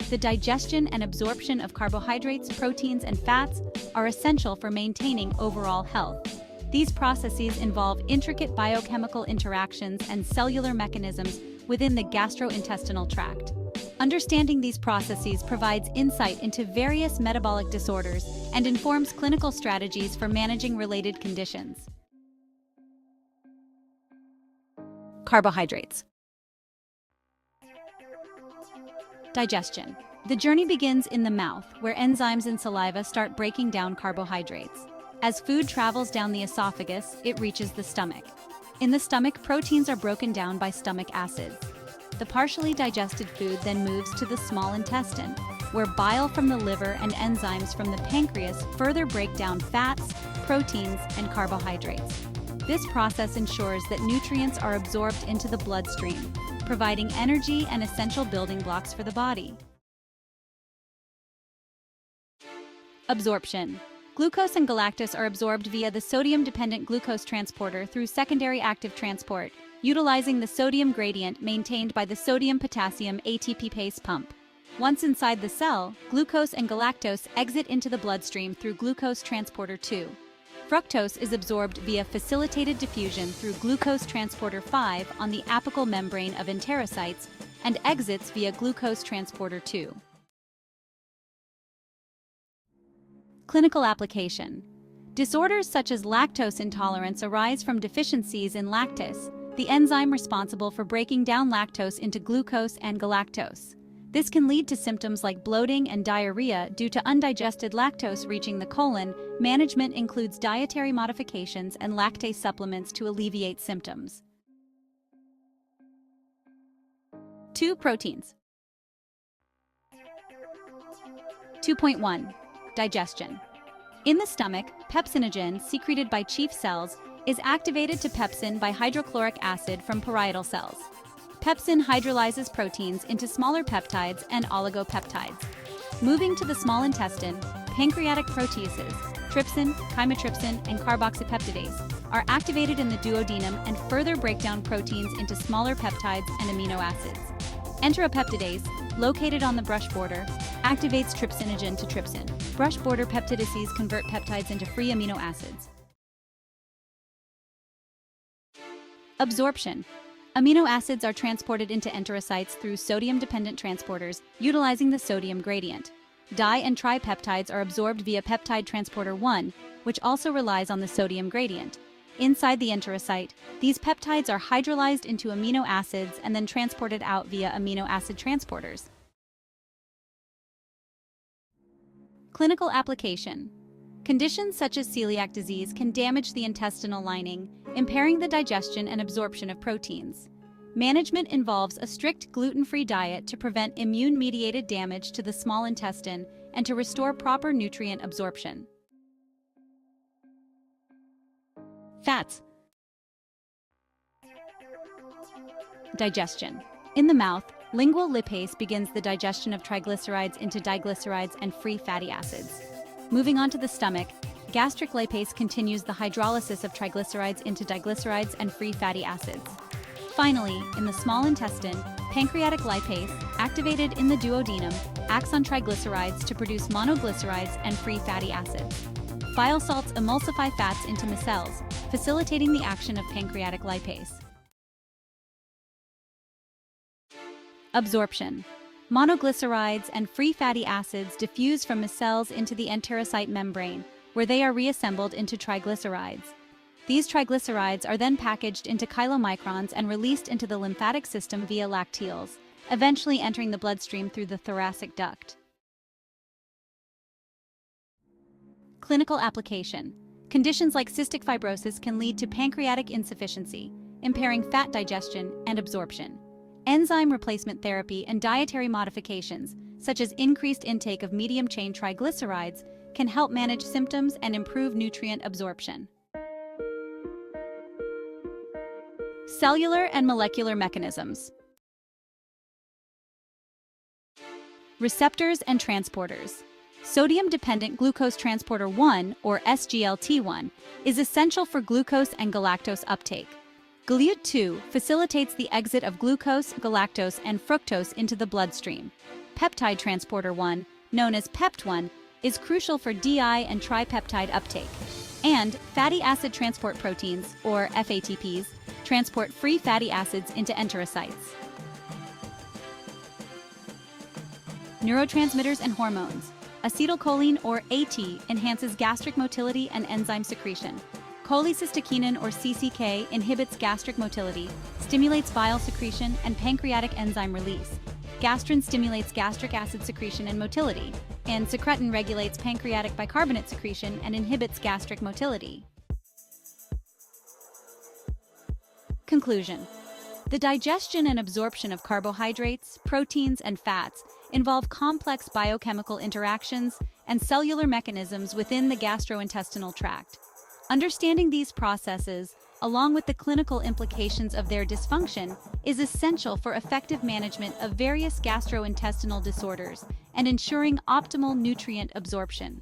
the digestion and absorption of carbohydrates, proteins, and fats are essential for maintaining overall health. These processes involve intricate biochemical interactions and cellular mechanisms within the gastrointestinal tract. Understanding these processes provides insight into various metabolic disorders and informs clinical strategies for managing related conditions. Carbohydrates. Digestion. The journey begins in the mouth, where enzymes in saliva start breaking down carbohydrates. As food travels down the esophagus, it reaches the stomach. In the stomach, proteins are broken down by stomach acids. The partially digested food then moves to the small intestine, where bile from the liver and enzymes from the pancreas further break down fats, proteins, and carbohydrates. This process ensures that nutrients are absorbed into the bloodstream, providing energy and essential building blocks for the body. Absorption. Glucose and galactose are absorbed via the sodium-dependent glucose transporter through secondary active transport, utilizing the sodium gradient maintained by the sodium-potassium ATP-PACE pump. Once inside the cell, glucose and galactose exit into the bloodstream through glucose transporter 2. Fructose is absorbed via facilitated diffusion through glucose transporter 5 on the apical membrane of enterocytes and exits via glucose transporter 2. Clinical application. Disorders such as lactose intolerance arise from deficiencies in lactase, the enzyme responsible for breaking down lactose into glucose and galactose. This can lead to symptoms like bloating and diarrhea due to undigested lactose reaching the colon. Management includes dietary modifications and lactase supplements to alleviate symptoms. 2 proteins. 2.1. Digestion. In the stomach, pepsinogen, secreted by chief cells, is activated to pepsin by hydrochloric acid from parietal cells. Pepsin hydrolyzes proteins into smaller peptides and oligopeptides. Moving to the small intestine, pancreatic proteases, trypsin, chymotrypsin, and carboxypeptidase are activated in the duodenum and further break down proteins into smaller peptides and amino acids. Enteropeptidase, located on the brush border, activates trypsinogen to trypsin. Brush border peptidases convert peptides into free amino acids. Absorption. Amino acids are transported into enterocytes through sodium-dependent transporters, utilizing the sodium gradient. Di- and tripeptides are absorbed via peptide transporter 1, which also relies on the sodium gradient. Inside the enterocyte, these peptides are hydrolyzed into amino acids and then transported out via amino acid transporters. Clinical application. Conditions such as celiac disease can damage the intestinal lining, impairing the digestion and absorption of proteins. Management involves a strict gluten-free diet to prevent immune-mediated damage to the small intestine and to restore proper nutrient absorption. Fats. Digestion. In the mouth, lingual lipase begins the digestion of triglycerides into diglycerides and free fatty acids. Moving on to the stomach, gastric lipase continues the hydrolysis of triglycerides into diglycerides and free fatty acids. Finally, in the small intestine, pancreatic lipase, activated in the duodenum, acts on triglycerides to produce monoglycerides and free fatty acids. Bile salts emulsify fats into micelles, facilitating the action of pancreatic lipase. Absorption. Monoglycerides and free fatty acids diffuse from micelles into the enterocyte membrane, where they are reassembled into triglycerides. These triglycerides are then packaged into chylomicrons and released into the lymphatic system via lacteals, eventually entering the bloodstream through the thoracic duct. Clinical application. Conditions like cystic fibrosis can lead to pancreatic insufficiency, impairing fat digestion and absorption. Enzyme replacement therapy and dietary modifications, such as increased intake of medium-chain triglycerides, can help manage symptoms and improve nutrient absorption. Cellular and molecular mechanisms. Receptors and transporters. Sodium-dependent glucose transporter 1, or SGLT1, is essential for glucose and galactose uptake. GLUT2 facilitates the exit of glucose, galactose, and fructose into the bloodstream. peptide transporter 1, known as PEPT1, is crucial for DI and tripeptide uptake. And fatty acid transport proteins, or FATPs, transport free fatty acids into enterocytes. Neurotransmitters and hormones. Acetylcholine, or AT, enhances gastric motility and enzyme secretion. Cholecystokinin, or CCK, inhibits gastric motility, stimulates bile secretion and pancreatic enzyme release. Gastrin stimulates gastric acid secretion and motility, and secretin regulates pancreatic bicarbonate secretion and inhibits gastric motility. Conclusion. The digestion and absorption of carbohydrates, proteins, and fats involve complex biochemical interactions and cellular mechanisms within the gastrointestinal tract. Understanding these processes, along with the clinical implications of their dysfunction, is essential for effective management of various gastrointestinal disorders and ensuring optimal nutrient absorption.